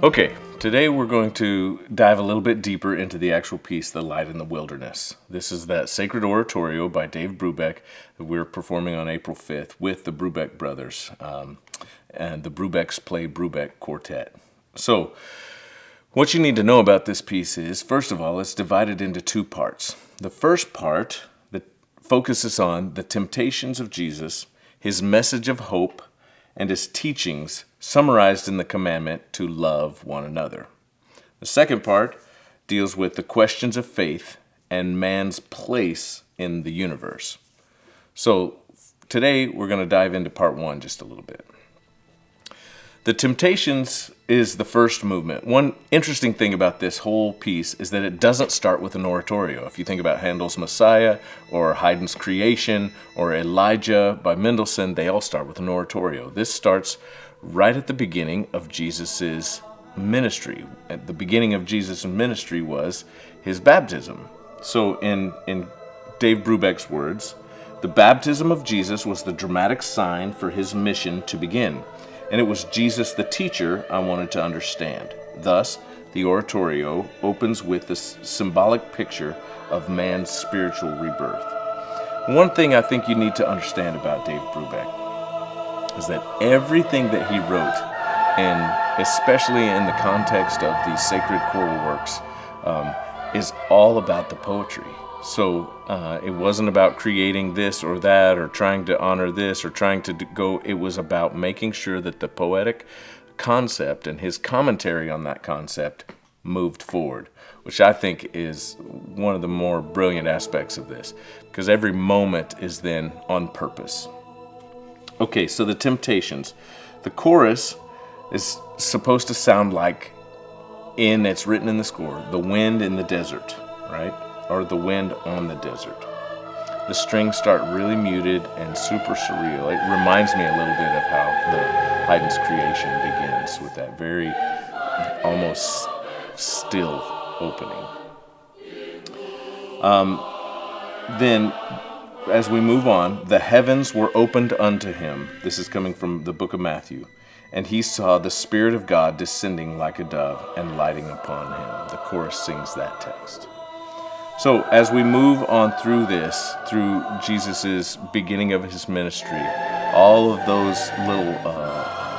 Okay, today we're going to dive a little bit deeper into the actual piece, The Light in the Wilderness. This is that sacred oratorio by Dave Brubeck that we're performing on April 5th with the Brubeck brothers. And the Brubecks play Brubeck Quartet. So, what you need to know about this piece is, first of all, it's divided into two parts. The first part that focuses on the temptations of Jesus, his message of hope, and his teachings summarized in the commandment to love one another. The second part deals with the questions of faith and man's place in the universe. So today we're going to dive into part one just a little bit. The Temptations is the first movement. One interesting thing about this whole piece is that it doesn't start with an oratorio. If you think about Handel's Messiah or Haydn's Creation or Elijah by Mendelssohn, they all start with an oratorio. This starts right at the beginning of Jesus' ministry. At the beginning of Jesus' ministry was his baptism. So in Dave Brubeck's words, the baptism of Jesus was the dramatic sign for his mission to begin. And it was Jesus the teacher I wanted to understand. Thus, the oratorio opens with this symbolic picture of man's spiritual rebirth. One thing I think you need to understand about Dave Brubeck is that everything that he wrote, and especially in the context of these sacred choral works, is all about the poetry. So it wasn't about creating this or that or trying to honor this or trying to go. It was about making sure that the poetic concept and his commentary on that concept moved forward, which I think is one of the more brilliant aspects of this, because every moment is then on purpose. Okay, so the Temptations. The chorus is supposed to sound like, it's written in the score, the wind in the desert, right? Or the wind on the desert. The strings start really muted and super surreal. It reminds me a little bit of how the Haydn's Creation begins with that very almost still opening. Then, as we move on, the heavens were opened unto him. This is coming from the book of Matthew. And he saw the Spirit of God descending like a dove and lighting upon him. The chorus sings that text. So as we move on through this, through Jesus' beginning of his ministry, all of those little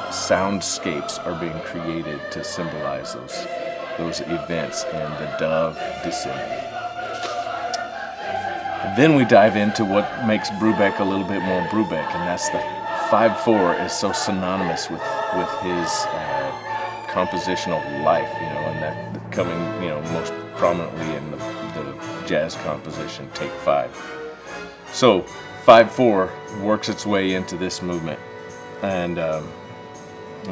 soundscapes are being created to symbolize those events and the dove descending. And then we dive into what makes Brubeck a little bit more Brubeck, and that's the 5/4 is so synonymous with his compositional life, and that coming, most prominently in the jazz composition, Take 5. So 5/4 works its way into this movement, and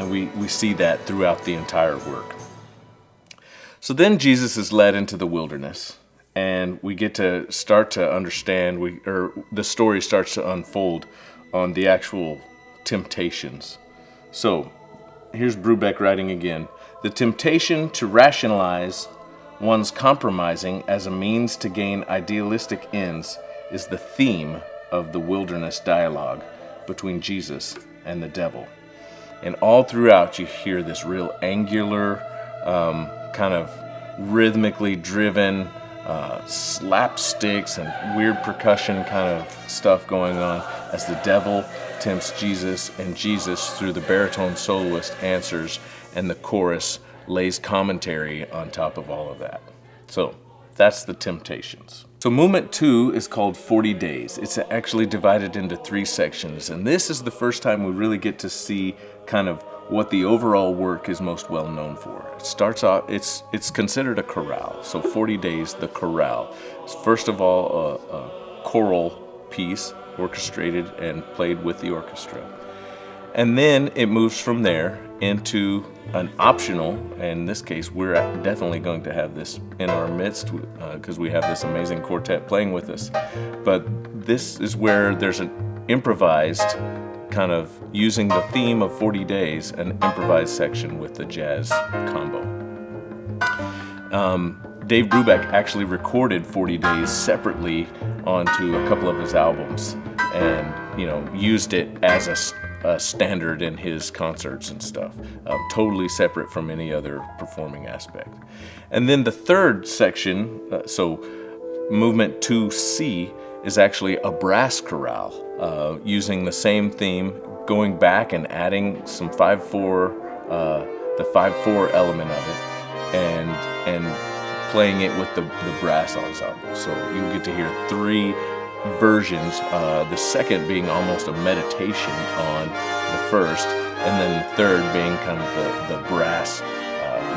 we see that throughout the entire work. So then Jesus is led into the wilderness, and we get to start to understand, the story starts to unfold on the actual temptations. So here's Brubeck writing again. The temptation to rationalize one's compromising as a means to gain idealistic ends is the theme of the wilderness dialogue between Jesus and the devil. And all throughout you hear this real angular, kind of rhythmically driven slapsticks and weird percussion kind of stuff going on as the devil tempts Jesus, and Jesus, through the baritone soloist, answers, and the chorus lays commentary on top of all of that. So that's the Temptations. So movement 2 is called 40 Days. It's actually divided into 3 sections, and this is the first time we really get to see kind of what the overall work is most well known for. It starts off, it's considered a chorale. So 40 Days, the chorale. It's first of all a choral piece, orchestrated and played with the orchestra. And then it moves from there into an optional, and in this case we're definitely going to have this in our midst because we have this amazing quartet playing with us. But this is where there's an improvised, kind of using the theme of 40 Days, an improvised section with the jazz combo. Dave Brubeck actually recorded 40 Days separately onto a couple of his albums, and used it as standard in his concerts and stuff. Totally separate from any other performing aspect. And then the third section, so movement 2C, is actually a brass chorale, using the same theme, going back and adding some 5/4, the 5/4 element of it, and playing it with the brass ensemble. So you get to hear three versions, the second being almost a meditation on the first, and then the third being kind of the brass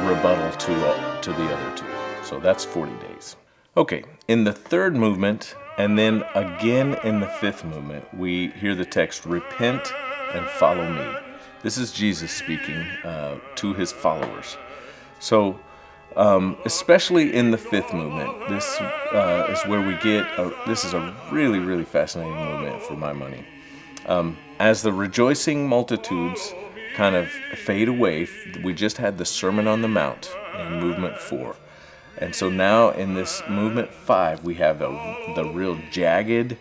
rebuttal to the other two. So that's 40 days. Okay, in the third movement, and then again in the fifth movement, we hear the text, "Repent and follow me." This is Jesus speaking to his followers. So especially in the fifth movement, this is where we get, this is a really, really fascinating movement for my money. As the rejoicing multitudes kind of fade away, we just had the Sermon on the Mount in movement 4. And so now in this movement 5, we have the real jagged,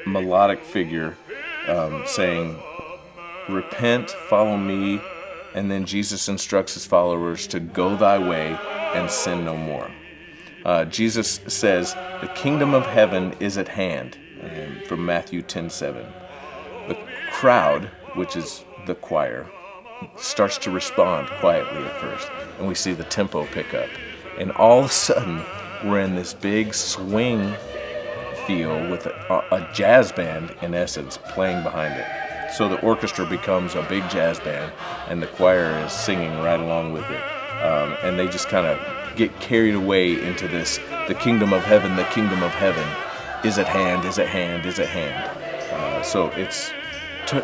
melodic figure saying, "Repent, follow me," and then Jesus instructs his followers to go thy way and sin no more. Jesus says, "The kingdom of heaven is at hand," from Matthew 10:7. The crowd, which is the choir, starts to respond quietly at first, and we see the tempo pick up. And all of a sudden, we're in this big swing feel with a jazz band, in essence, playing behind it. So the orchestra becomes a big jazz band, and the choir is singing right along with it. And they just kind of get carried away into this, the kingdom of heaven is at hand, is at hand, is at hand. So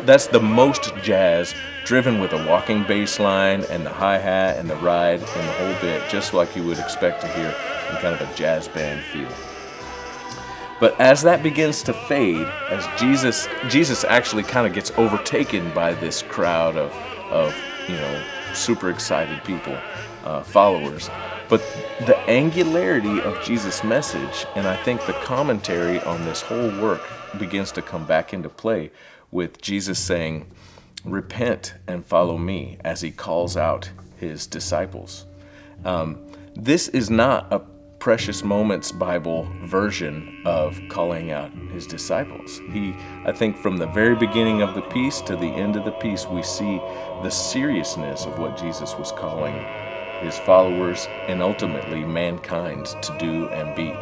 that's the most jazz, driven with a walking bass line and the hi-hat and the ride and the whole bit, just like you would expect to hear in kind of a jazz band feel. But as that begins to fade, as Jesus actually kind of gets overtaken by this crowd of super excited people, followers. But the angularity of Jesus' message, and I think the commentary on this whole work, begins to come back into play with Jesus saying, "Repent and follow me," as he calls out his disciples. This is not a Precious Moments Bible version of calling out his disciples. I think from the very beginning of the piece to the end of the piece, we see the seriousness of what Jesus was calling his followers and ultimately mankind to do and be.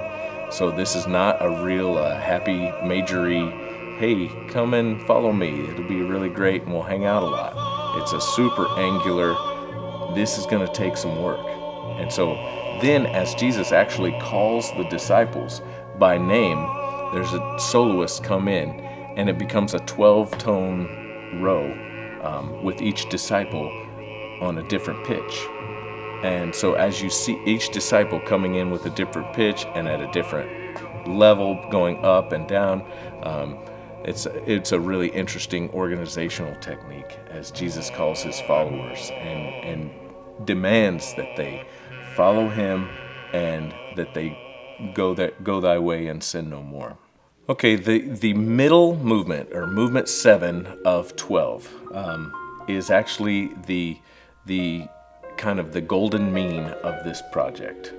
So this is not a real happy, majory, "Hey, come and follow me. It'll be really great and we'll hang out a lot." It's a super angular, this is going to take some work. And so then as Jesus actually calls the disciples by name, there's a soloist come in, and it becomes a 12-tone row with each disciple on a different pitch. And so as you see each disciple coming in with a different pitch and at a different level, going up and down, it's a really interesting organizational technique as Jesus calls his followers and demands that they follow him and that they go thy way and sin no more. Okay, the middle movement, or movement 7 of 12, is actually the kind of the golden mean of this project.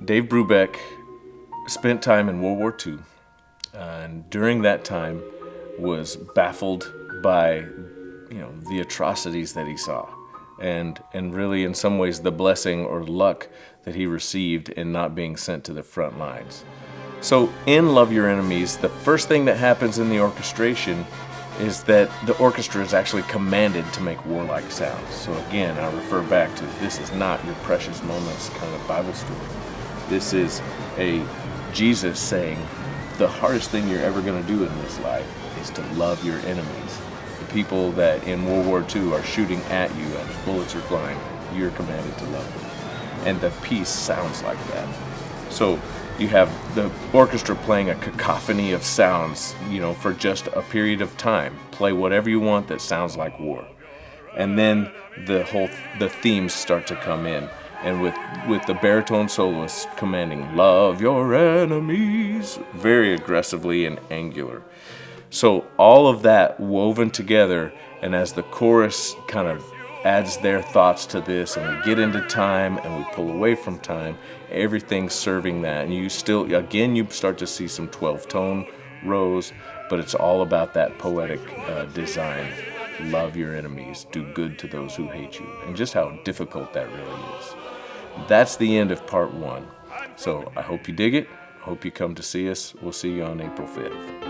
Dave Brubeck spent time in World War II, and during that time was baffled by the atrocities that he saw. And really, in some ways, the blessing or luck that he received in not being sent to the front lines. So in Love Your Enemies, the first thing that happens in the orchestration is that the orchestra is actually commanded to make warlike sounds. So again, I refer back to, this is not your Precious Moments kind of Bible story. This is a Jesus saying, the hardest thing you're ever going to do in this life is to love your enemies. People that in World War II are shooting at you and bullets are flying, you're commanded to love them. And the piece sounds like that. So you have the orchestra playing a cacophony of sounds, for just a period of time. Play whatever you want that sounds like war. And then the themes start to come in. And with the baritone soloist commanding, "Love your enemies," very aggressively and angular. So all of that woven together, and as the chorus kind of adds their thoughts to this, and we get into time and we pull away from time, everything's serving that. And you still, again, you start to see some 12-tone rows, but it's all about that poetic design. Love your enemies, do good to those who hate you, and just how difficult that really is. That's the end of part 1. So I hope you dig it. Hope you come to see us. We'll see you on April 5th.